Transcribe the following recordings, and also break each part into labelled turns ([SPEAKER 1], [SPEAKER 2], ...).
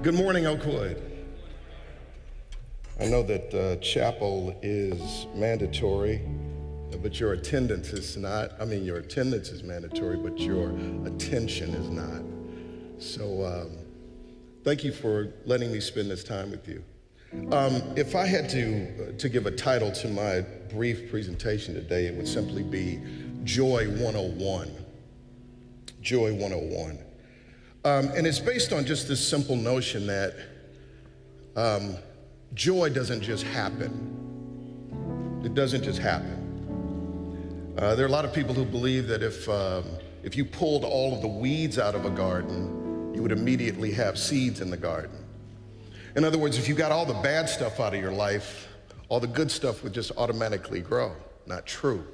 [SPEAKER 1] Good morning, Oakwood. I know that chapel is mandatory, but your attendance is not. I mean, your attendance is mandatory, but your attention is not. So thank you for letting me spend this time with you. If I had to give a title to my brief presentation today, it would simply be Joy 101. Joy 101. And it's based on just this simple notion that joy doesn't just happen. It doesn't just happen. There are a lot of people who believe that if you pulled all of the weeds out of a garden, you would immediately have seeds in the garden. In other words, if you got all the bad stuff out of your life, all the good stuff would just automatically grow. Not true.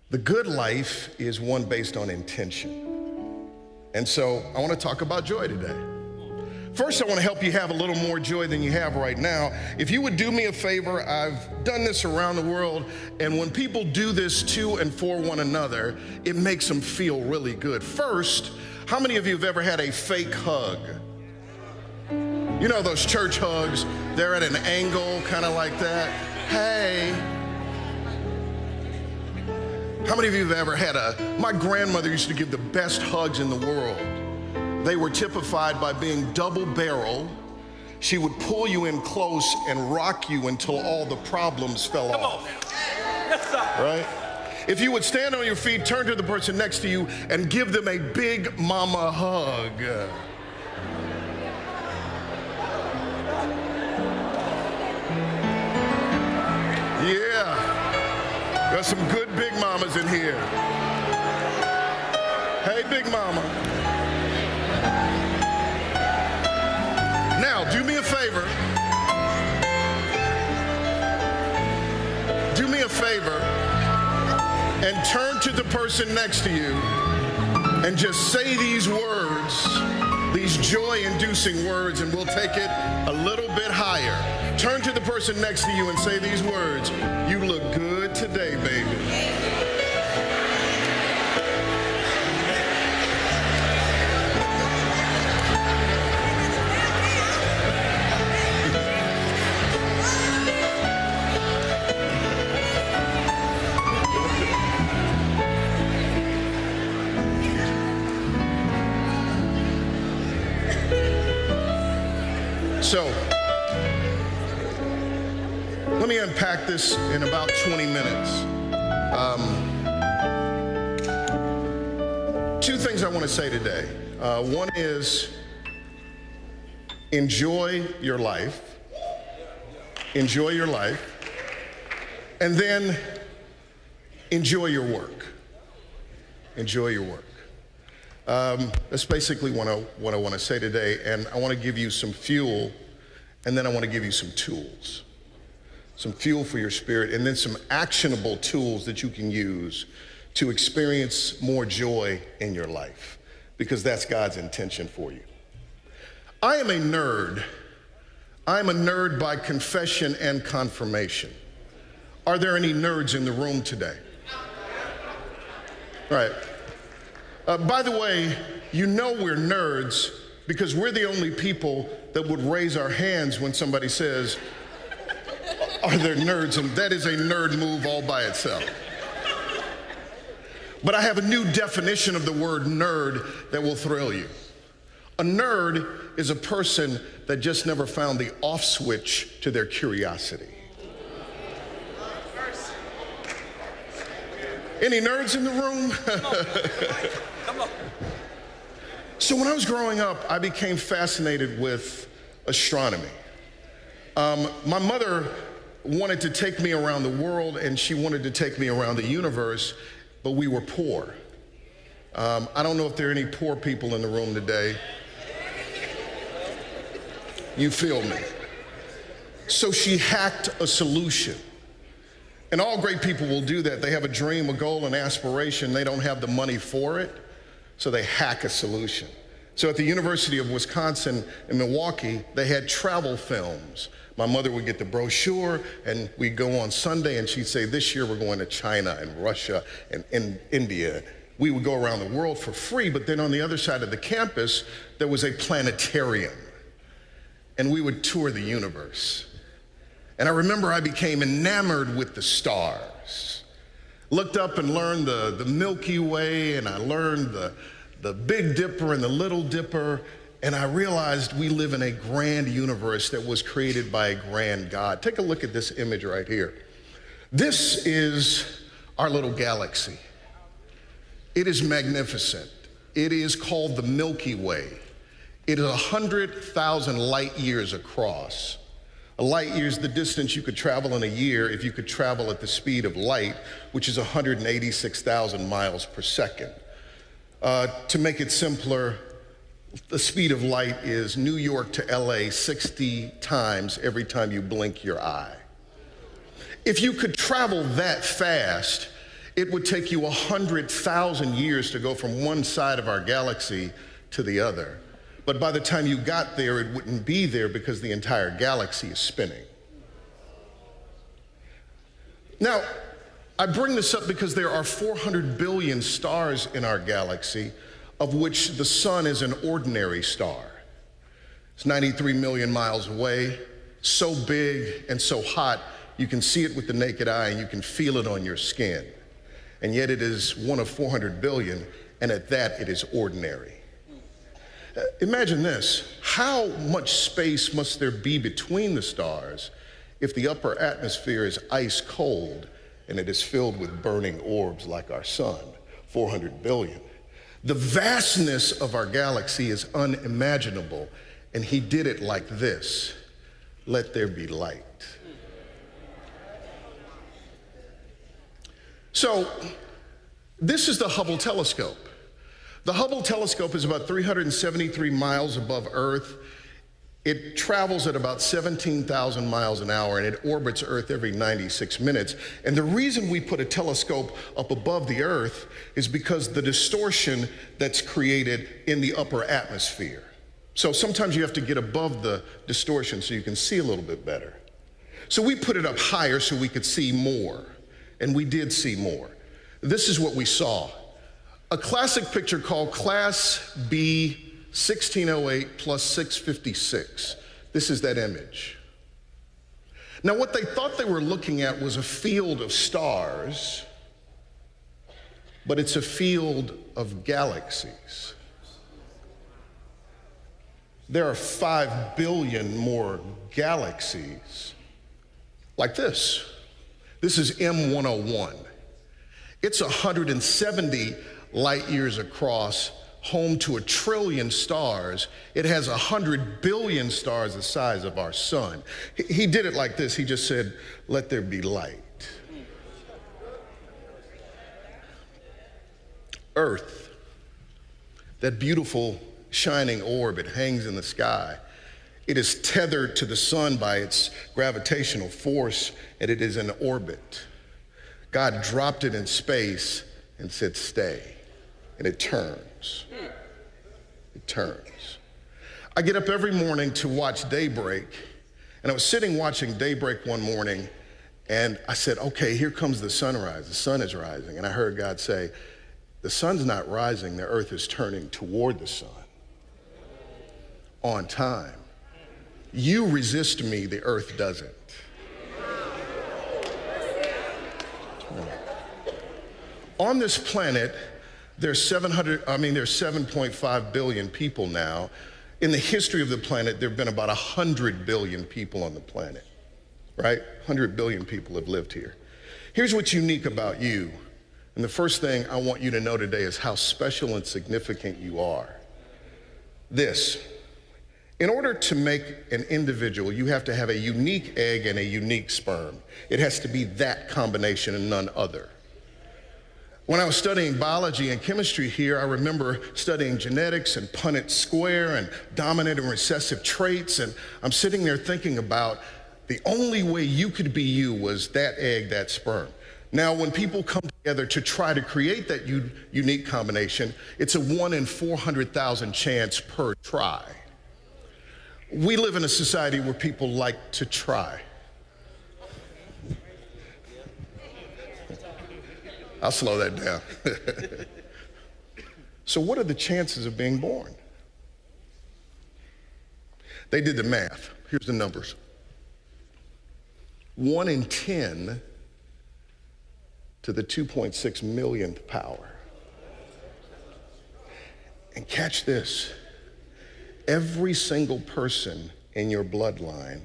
[SPEAKER 1] The good life is one based on intention. And so I want to talk about joy today. First, I want to help you have a little more joy than you have right now. If you would do me a favor, I've done this around the world, and when people do this to and for one another, it makes them feel really good. First, how many of you have ever had a fake hug? You know those church hugs, they're at an angle, kind of like that. Hey. How many of you have ever had my grandmother used to give the best hugs in the world. They were typified by being double-barreled. She would pull you in close and rock you until all the problems fell off.
[SPEAKER 2] Yes, sir.
[SPEAKER 1] Right? If you would stand on your feet, turn to the person next to you, and give them a big mama hug. Yeah. There's some good big mamas in here. Hey, big mama. Now, do me a favor. Do me a favor and turn to the person next to you and just say these words, these joy-inducing words, and we'll take it a little bit higher. Turn to the person next to you and say these words. You look good today, baby. So, let me unpack this in about 20 minutes. Two things I want to say today. One is enjoy your life. Enjoy your life. And then enjoy your work. Enjoy your work. That's basically what I want to say today, and I want to give you some fuel, and then I want to give you some tools. Some fuel for your spirit, and then some actionable tools that you can use to experience more joy in your life, because that's God's intention for you. I am a nerd. I'm a nerd by confession and confirmation. Are there any nerds in the room today? Right. By the way, you know we're nerds because we're the only people that would raise our hands when somebody says, are there nerds? And that is a nerd move all by itself. But I have a new definition of the word nerd that will thrill you. A nerd is a person that just never found the off switch to their curiosity. Any nerds in the room?
[SPEAKER 2] Come on.
[SPEAKER 1] So when I was growing up, I became fascinated with astronomy. My mother wanted to take me around the world, and she wanted to take me around the universe, but we were poor. I don't know if there are any poor people in the room today. You feel me? So she hacked a solution. And all great people will do that. They have a dream, a goal, an aspiration. They don't have the money for it, so they hack a solution. So at the University of Wisconsin in Milwaukee, they had travel films. My mother would get the brochure, and we'd go on Sunday, and she'd say, this year we're going to China and Russia and India. We would go around the world for free, but then on the other side of the campus, there was a planetarium. and we would tour the universe. And I remember I became enamored with the stars. Looked up and learned the Milky Way, and I learned the Big Dipper and the Little Dipper, and I realized we live in a grand universe that was created by a grand God. Take a look at this image right here. This is our little galaxy. It is magnificent. It is called the Milky Way. It is 100,000 light years across. A light year is the distance you could travel in a year if you could travel at the speed of light, which is 186,000 miles per second. To make it simpler, the speed of light is New York to LA 60 times every time you blink your eye. If you could travel that fast, it would take you 100,000 years to go from one side of our galaxy to the other. But by the time you got there, it wouldn't be there because the entire galaxy is spinning. Now, I bring this up because there are 400 billion stars in our galaxy, of which the sun is an ordinary star. It's 93 million miles away, so big and so hot, you can see it with the naked eye and you can feel it on your skin. And yet it is one of 400 billion, and at that, it is ordinary. Imagine this: how much space must there be between the stars if the upper atmosphere is ice cold and it is filled with burning orbs like our sun? 400 billion. The vastness of our galaxy is unimaginable, and he did it like this: let there be light. So this is the Hubble telescope. The Hubble telescope is about 373 miles above Earth. It travels at about 17,000 miles an hour, and it orbits Earth every 96 minutes. And the reason we put a telescope up above the Earth is because the distortion that's created in the upper atmosphere. So sometimes you have to get above the distortion so you can see a little bit better. So we put it up higher so we could see more, and we did see more. This is what we saw. A classic picture called Class B 1608 plus 656. This is that image. Now, what they thought they were looking at was a field of stars, but it's a field of galaxies. There are 5 billion more galaxies like this. This is M101. It's 170 light years across, home to 1 trillion stars. It has 100 billion stars the size of our sun. He did it like this. He just said, let there be light. Earth, that beautiful shining orb, it hangs in the sky. It is tethered to the sun by its gravitational force, and it is in orbit. God dropped it in space and said, stay. And it turns. It turns. I get up every morning to watch daybreak, and I was sitting watching daybreak one morning, and I said, okay, here comes the sunrise. The sun is rising. And I heard God say, the sun's not rising, the earth is turning toward the sun on time. You resist me, the earth doesn't. On this planet, there's 7.5 billion people now. In the history of the planet, there have been about 100 billion people on the planet, right? 100 billion people have lived here. Here's what's unique about you. And the first thing I want you to know today is how special and significant you are. This: in order to make an individual, you have to have a unique egg and a unique sperm. It has to be that combination and none other. When I was studying biology and chemistry here, I remember studying genetics and Punnett square and dominant and recessive traits, and I'm sitting there thinking about the only way you could be you was that egg, that sperm. Now, when people come together to try to create that unique combination, it's a 1 in 400,000 chance per try. We live in a society where people like to try. I'll slow that down. So what are the chances of being born? They did the math. Here's the numbers. 1 in 10 to the 2.6 millionth power. And catch this. Every single person in your bloodline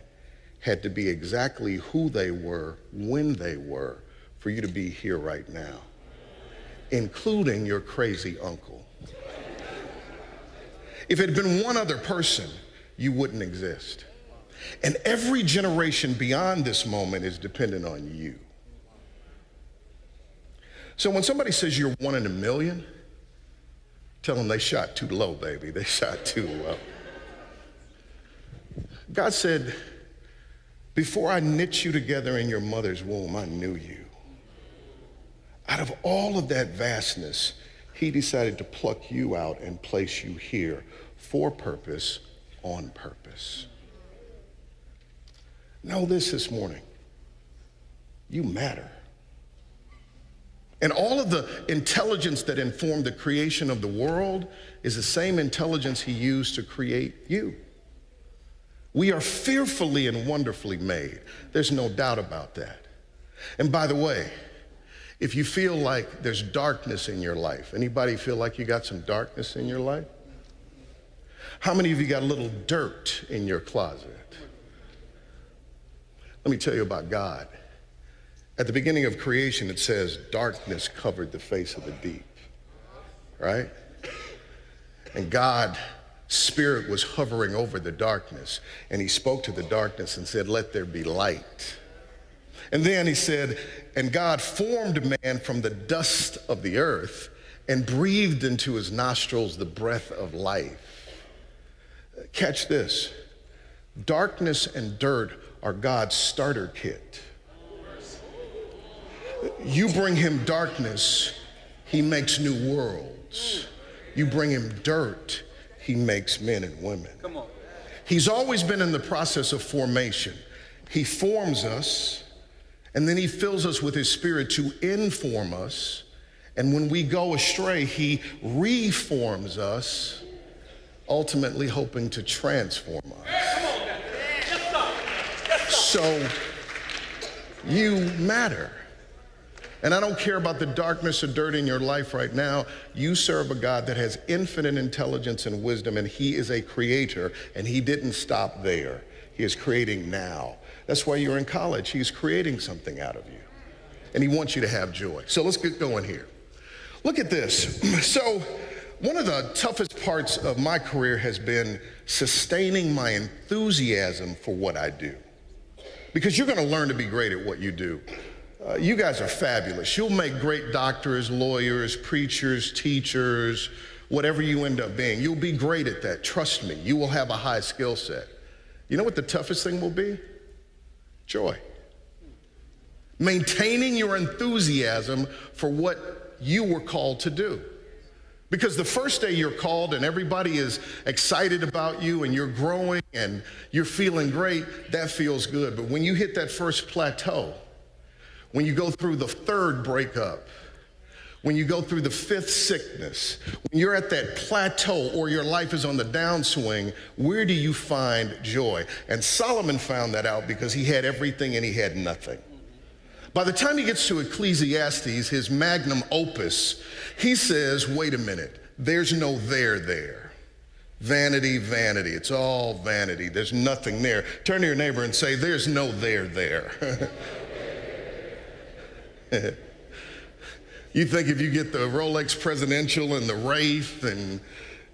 [SPEAKER 1] had to be exactly who they were, when they were, for you to be here right now, including your crazy uncle. If it had been one other person, you wouldn't exist. And every generation beyond this moment is dependent on you. So when somebody says you're 1 in a million, tell them they shot too low, baby. They shot too low. God said, before I knit you together in your mother's womb, I knew you. Out of all of that vastness, he decided to pluck you out and place you here for purpose, on purpose. Know this morning. You matter. And all of the intelligence that informed the creation of the world is the same intelligence he used to create you. We are fearfully and wonderfully made. There's no doubt about that. And by the way, if you feel like there's darkness in your life, anybody feel like you got some darkness in your life? How many of you got a little dirt in your closet? Let me tell you about God. At the beginning of creation, it says darkness covered the face of the deep, right? And God's Spirit was hovering over the darkness, and he spoke to the darkness and said, let there be light. And then he said, and God formed man from the dust of the earth and breathed into his nostrils the breath of life. Catch this. Darkness and dirt are God's starter kit. You bring him darkness, he makes new worlds. You bring him dirt, he makes men and women.
[SPEAKER 2] Come on.
[SPEAKER 1] He's always been in the process of formation. He forms us, and then he fills us with his Spirit to inform us. And when we go astray, he reforms us, ultimately hoping to transform us.
[SPEAKER 2] Yes, sir. Yes, sir.
[SPEAKER 1] So you matter. And I don't care about the darkness or dirt in your life right now. You serve a God that has infinite intelligence and wisdom, and he is a creator, and he didn't stop there. He is creating now. That's why you're in college. He's creating something out of you, and he wants you to have joy. So let's get going here. Look at this. So one of the toughest parts of my career has been sustaining my enthusiasm for what I do, because you're going to learn to be great at what you do. You guys are fabulous. You'll make great doctors, lawyers, preachers, teachers, whatever you end up being. You'll be great at that. Trust me, you will have a high skill set. You know what the toughest thing will be? Joy. Maintaining your enthusiasm for what you were called to do. Because the first day you're called and everybody is excited about you and you're growing and you're feeling great, that feels good. But when you hit that first plateau, when you go through the third breakup, when you go through the fifth sickness, when you're at that plateau or your life is on the downswing, where do you find joy? And Solomon found that out because he had everything and he had nothing. By the time he gets to Ecclesiastes, his magnum opus, he says, wait a minute, there's no there. Vanity, vanity, it's all vanity. There's nothing there. Turn to your neighbor and say, there's no there. You think if you get the Rolex Presidential and the Wraith and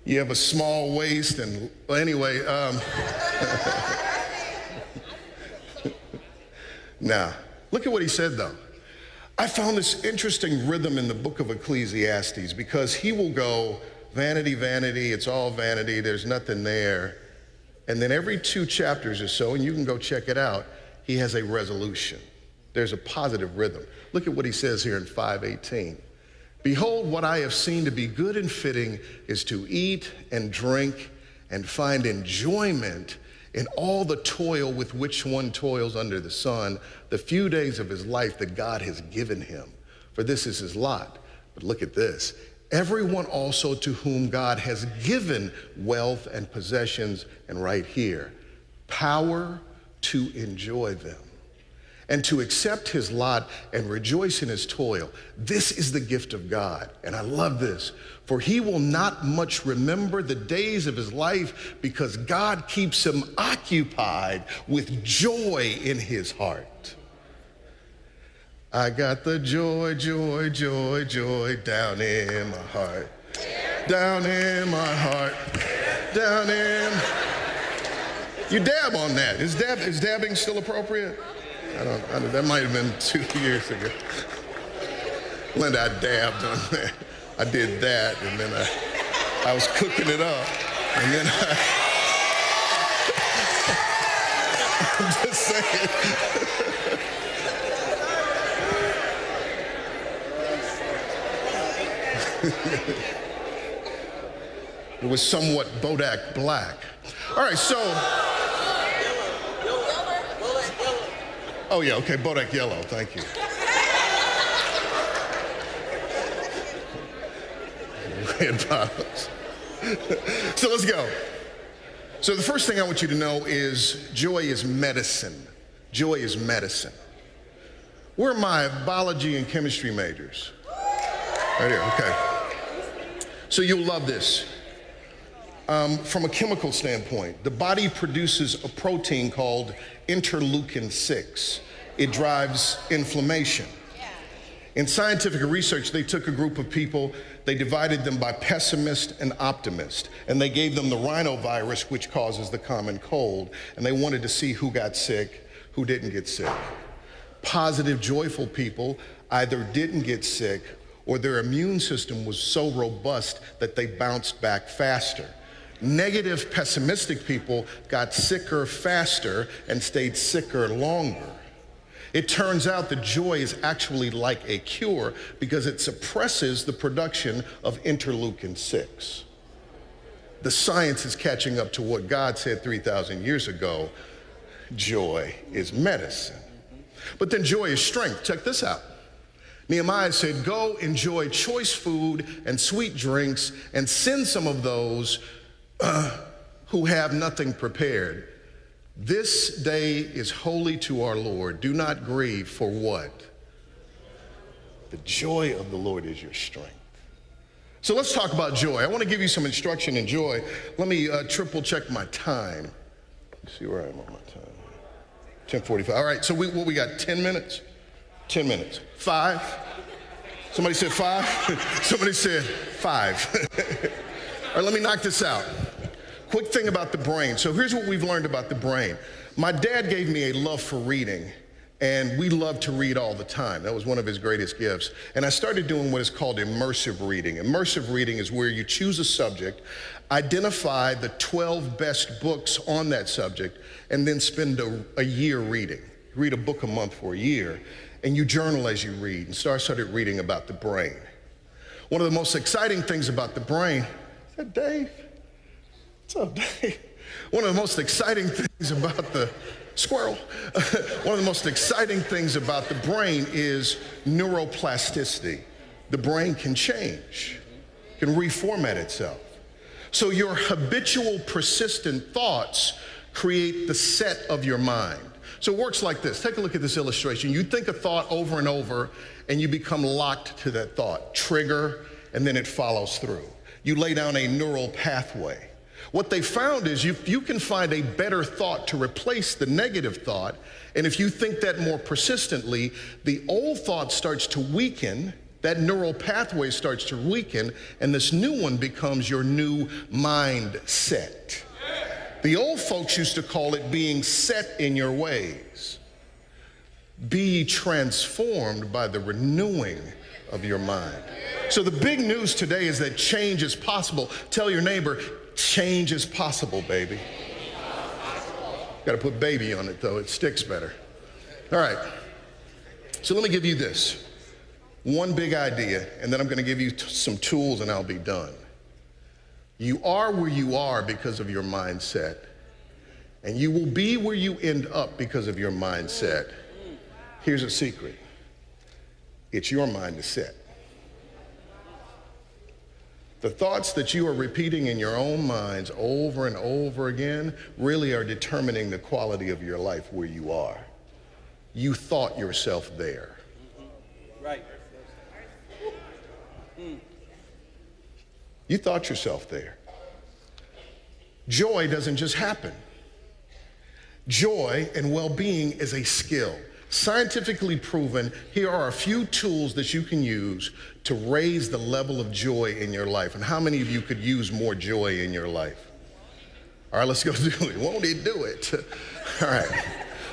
[SPEAKER 1] you have a small waist and, well, anyway, now, look at what he said though. I found this interesting rhythm in the book of Ecclesiastes because he will go, vanity, vanity, it's all vanity, there's nothing there. And then every 2 chapters or so, and you can go check it out, he has a resolution. There's a positive rhythm. Look at what he says here in 5:18. Behold, what I have seen to be good and fitting is to eat and drink and find enjoyment in all the toil with which one toils under the sun, the few days of his life that God has given him. For this is his lot. But look at this. Everyone also to whom God has given wealth and possessions, and right here, power to enjoy them, and to accept his lot and rejoice in his toil. This is the gift of God. And I love this. For he will not much remember the days of his life, because God keeps him occupied with joy in his heart. I got the joy, joy, joy, joy down in my heart. Down in my heart. Down in. You dab on that. Is dabbing still appropriate? I don't, that might have been 2 years ago. Linda, I dabbed on that. I did that, and then I was cooking it up, and then I'm just saying. It was somewhat Bodak black. All right, so. Oh yeah, okay, Bodak yellow, thank you. Red bottoms. So let's go. So the first thing I want you to know is joy is medicine. Joy is medicine. Where are my biology and chemistry majors? Right here, okay. So you'll love this. From a chemical standpoint, the body produces a protein called interleukin-6. It drives inflammation. In scientific research, they took a group of people, they divided them by pessimist and optimist, and they gave them the rhinovirus, which causes the common cold, and they wanted to see who got sick, who didn't get sick. Positive, joyful people either didn't get sick or their immune system was so robust that they bounced back faster. Negative, pessimistic people got sicker faster and stayed sicker longer. It turns out that joy is actually like a cure because it suppresses the production of interleukin-6. The science is catching up to what God said 3,000 years ago. Joy is medicine. But then joy is strength. Check this out. Nehemiah said, go enjoy choice food and sweet drinks and send some of those who have nothing prepared. This day is holy to our Lord. Do not grieve, for what? The joy of the Lord is your strength. So let's talk about joy. I want to give you some instruction in joy. Let me triple check my time. Let's see where I am on my time. 10:45. All right, so what we got, 10 minutes? 10 minutes. 5? Somebody said 5? Somebody said 5. All right, let me knock this out. Quick thing about the brain. So here's what we've learned about the brain. My dad gave me a love for reading, and we loved to read all the time. That was one of his greatest gifts. And I started doing what is called immersive reading. Immersive reading is where you choose a subject, identify the 12 best books on that subject, and then spend a year reading. Read a book a month for a year, and you journal as you read, and started reading about the brain. One of the most exciting things about the brain, is that Dave? What's up, Dave? One of the most exciting things about the squirrel, one of the most exciting things about the brain is neuroplasticity. The brain can change, can reformat itself. So your habitual, persistent thoughts create the set of your mind. So it works like this. Take a look at this illustration. You think a thought over and over, and you become locked to that thought. Trigger, and then it follows through. You lay down a neural pathway. What they found is you can find a better thought to replace the negative thought, and if you think that more persistently, the old thought starts to weaken, that neural pathway starts to weaken, and this new one becomes your new mindset. The old folks used to call it being set in your ways. Be transformed by the renewing of your mind. So the big news today is that change is possible. Tell your neighbor, change is possible, baby. Got to put baby on it, though. It sticks better. All right. So let me give you this. One big idea, and then I'm going to give you some tools, and I'll be done. You are where you are because of your mindset, and you will be where you end up because of your mindset. Here's a secret. It's your mind to set. The thoughts that you are repeating in your own minds over and over again really are determining the quality of your life where you are. You thought yourself there.
[SPEAKER 2] Right.
[SPEAKER 1] You thought yourself there. Joy doesn't just happen. Joy and well-being is a skill. Scientifically proven, here are a few tools that you can use to raise the level of joy in your life. And how many of you could use more joy in your life? All right, let's go do it. Won't he do it? All right.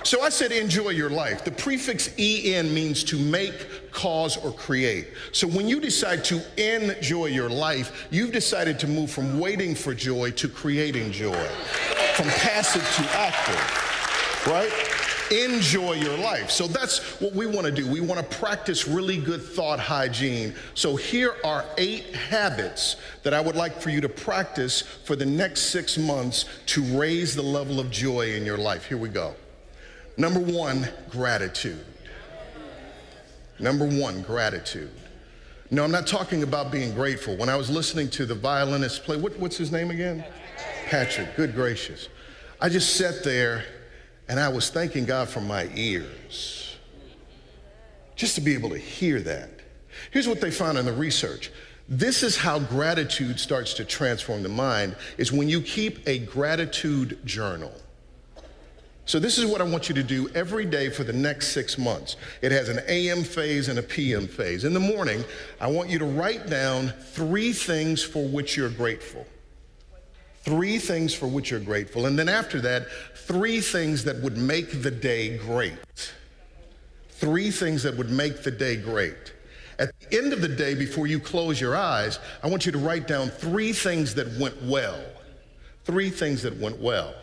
[SPEAKER 1] So I said enjoy your life. The prefix en means to make, cause, or create. So when you decide to enjoy your life, you've decided to move from waiting for joy to creating joy, from passive to active, right? Enjoy your life. So that's what we want to do. We want to practice really good thought hygiene. So here are 8 habits that I would like for you to practice for the next 6 months to raise the level of joy in your life. Here we go. Number 1, gratitude. Number 1, gratitude. No, I'm not talking about being grateful. When I was listening to the violinist play, what's his name again? Patrick, good gracious. I just sat there and I was thanking God for my ears, just to be able to hear that. Here's what they found in the research. This is how gratitude starts to transform the mind, is when you keep a gratitude journal. So this is what I want you to do every day for the next 6 months. It has an AM phase and a PM phase. In the morning, I want you to write down 3 things for which you're grateful. 3 things for which you're grateful. And then after that, 3 things that would make the day great. 3 things that would make the day great. At the end of the day, before you close your eyes, I want you to write down 3 things that went well. 3 things that went well.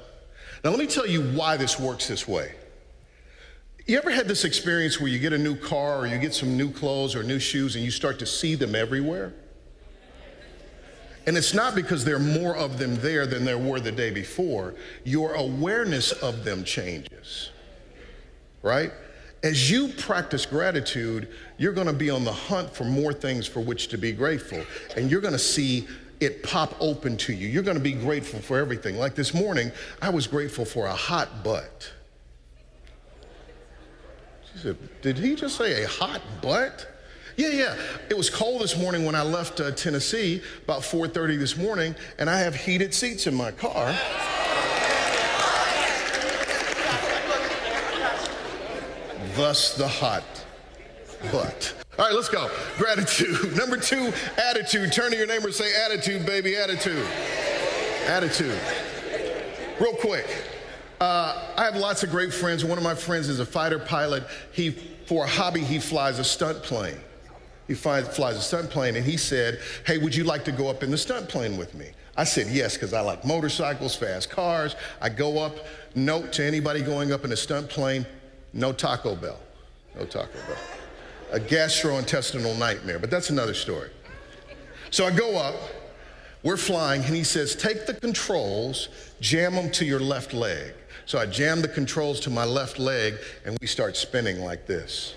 [SPEAKER 1] Now, let me tell you why this works this way. You ever had this experience where you get a new car or you get some new clothes or new shoes and you start to see them everywhere? And it's not because there are more of them there than there were the day before. Your awareness of them changes, right? As you practice gratitude, you're going to be on the hunt for more things for which to be grateful. And you're going to see it pop open to you. You're going to be grateful for everything. Like this morning, I was grateful for a hot butt. She said, did he just say a hot butt? Yeah. It was cold this morning when I left Tennessee, about 4:30 this morning, and I have heated seats in my car. Thus the hot butt. All right, let's go. Gratitude. Number 2, attitude. Turn to your neighbor and say, attitude, baby, attitude. Attitude. Real quick. I have lots of great friends. One of my friends is a fighter pilot. For a hobby, he flies a stunt plane. He flies a stunt plane, and he said, hey, would you like to go up in the stunt plane with me? I said yes, because I like motorcycles, fast cars. I go up. Note to anybody going up in a stunt plane, no Taco Bell. No Taco Bell. A gastrointestinal nightmare, but that's another story. So I go up, we're flying, and he says, take the controls, jam them to your left leg. So I jam the controls to my left leg, and we start spinning like this.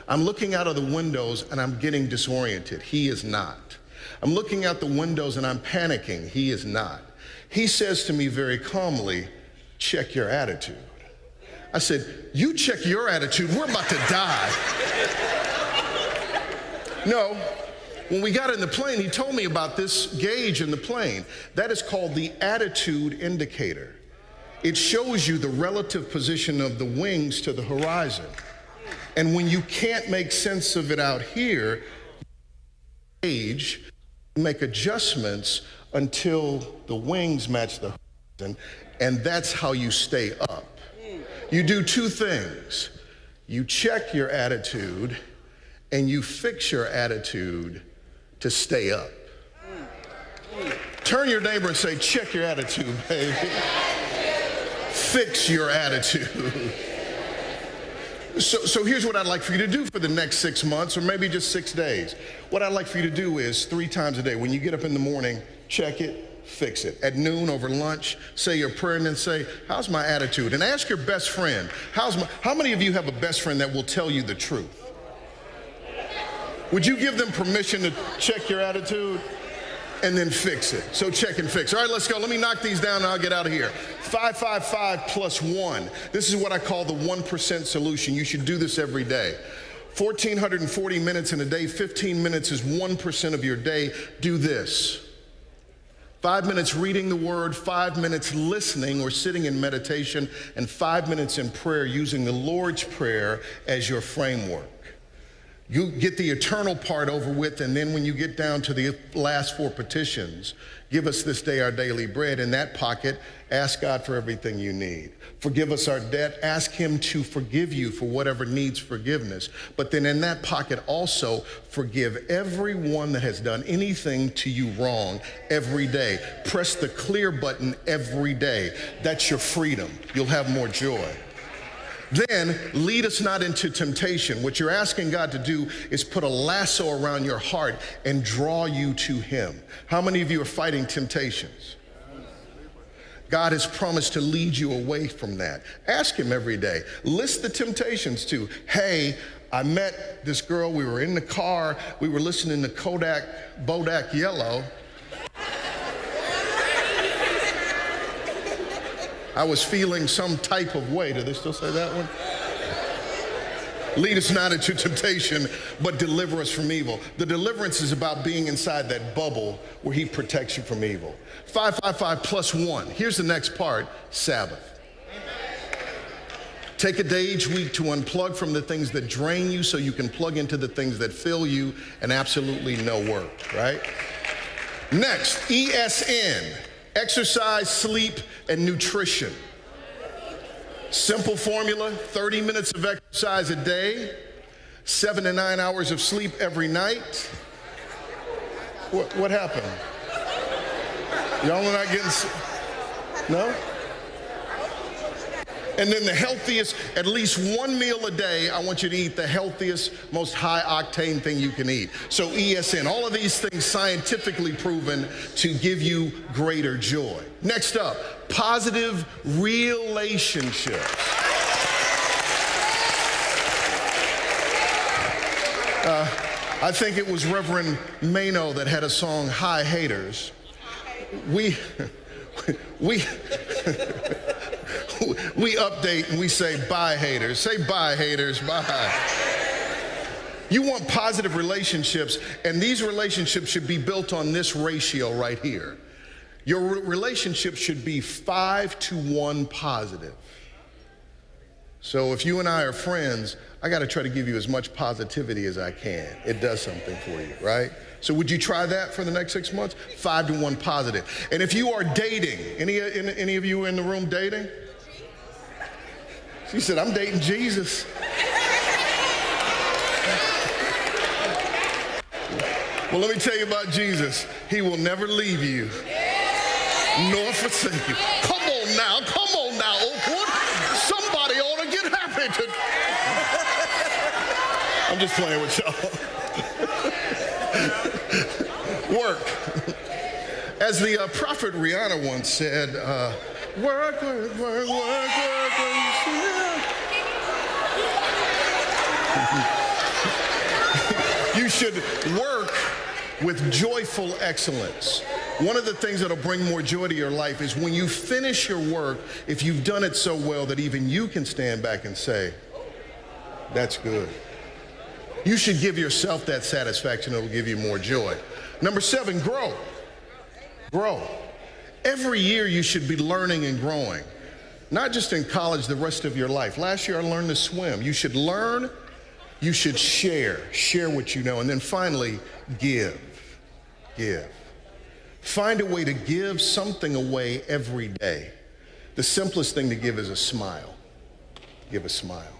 [SPEAKER 1] I'm looking out of the windows, and I'm getting disoriented. He is not. I'm looking out the windows, and I'm panicking. He is not. He says to me very calmly, check your attitude. I said, you check your attitude, we're about to die. No, when we got in the plane, he told me about this gauge in the plane. That is called the attitude indicator. It shows you the relative position of the wings to the horizon. And when you can't make sense of it out here, gauge, make adjustments until the wings match the horizon, and that's how you stay up. You do 2 things. You check your attitude, and you fix your attitude to stay up. Turn your neighbor and say, check your attitude, baby. Fix your attitude. So here's what I'd like for you to do for the next 6 months, or maybe just 6 days. What I'd like for you to do is 3 times a day. When you get up in the morning, check it, fix it. At noon, over lunch, say your prayer and then say, how's my attitude? And ask your best friend, how many of you have a best friend that will tell you the truth? Would you give them permission to check your attitude? and then fix it. So check and fix. All right, let's go. Let me knock these down and I'll get out of here. 555 plus 1. This is what I call the 1% solution. You should do this every day. 1,440 minutes in a day, 15 minutes is 1% of your day. Do this. 5 minutes reading the word, 5 minutes listening or sitting in meditation, and 5 minutes in prayer using the Lord's Prayer as your framework. You get the eternal part over with, and then when you get down to the last 4 petitions, give us this day our daily bread. In that pocket, ask God for everything you need. Forgive us our debt. Ask him to forgive you for whatever needs forgiveness. But then in that pocket also, forgive everyone that has done anything to you wrong every day. Press the clear button every day. That's your freedom. You'll have more joy. Then, lead us not into temptation. What you're asking God to do is put a lasso around your heart and draw you to him. How many of you are fighting temptations? God has promised to lead you away from that. Ask him every day. List the temptations too. Hey, I met this girl. We were in the car. We were listening to Bodak Yellow. I was feeling some type of way. Do they still say that one? Lead us not into temptation, but deliver us from evil. The deliverance is about being inside that bubble where he protects you from evil. 555 plus 1. Here's the next part, Sabbath. Take a day each week to unplug from the things that drain you so you can plug into the things that fill you and absolutely no work, right? Next, ESN. Exercise, sleep, and nutrition. Simple formula, 30 minutes of exercise a day, 7 to 9 hours of sleep every night. What happened? Y'all are not getting, no? And then the healthiest, at least 1 meal a day, I want you to eat the healthiest, most high octane thing you can eat. So ESN, all of these things scientifically proven to give you greater joy. Next up, positive relationships. I think it was Reverend Mano that had a song, Hi Haters. We update and we say, bye haters. Say bye haters, bye. You want positive relationships, and these relationships should be built on this ratio right here. Your relationship should be 5 to 1 positive. So if you and I are friends, I got to try to give you as much positivity as I can. It does something for you, right? So would you try that for the next 6 months? 5 to 1 positive. And if you are dating, any of you in the room dating? She said, I'm dating Jesus. Well, let me tell you about Jesus. He will never leave you, nor forsake you. Come on now, Oakwood. Somebody ought to get happy today. I'm just playing with y'all. Work. As the prophet Rihanna once said, work, work, work, work, work, work. You should work with joyful excellence. One of the things that'll bring more joy to your life is when you finish your work, if you've done it so well that even you can stand back and say, that's good. You should give yourself that satisfaction. It'll give you more joy. Number 7, grow. Grow. Every year you should be learning and growing. Not just in college, the rest of your life. Last year I learned to swim. You should learn, you should share what you know. And then finally, give. Find a way to give something away every day. The simplest thing to give is a smile. Give a smile.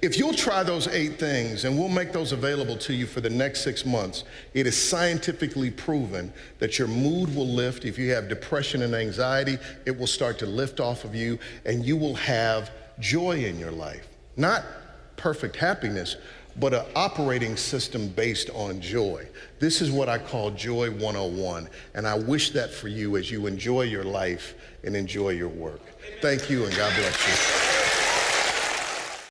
[SPEAKER 1] If you'll try those 8 things, and we'll make those available to you for the next 6 months, it is scientifically proven that your mood will lift. If you have depression and anxiety, it will start to lift off of you, and you will have joy in your life. Not perfect happiness, but an operating system based on joy. This is what I call Joy 101, and I wish that for you as you enjoy your life and enjoy your work. Thank you, and God bless you.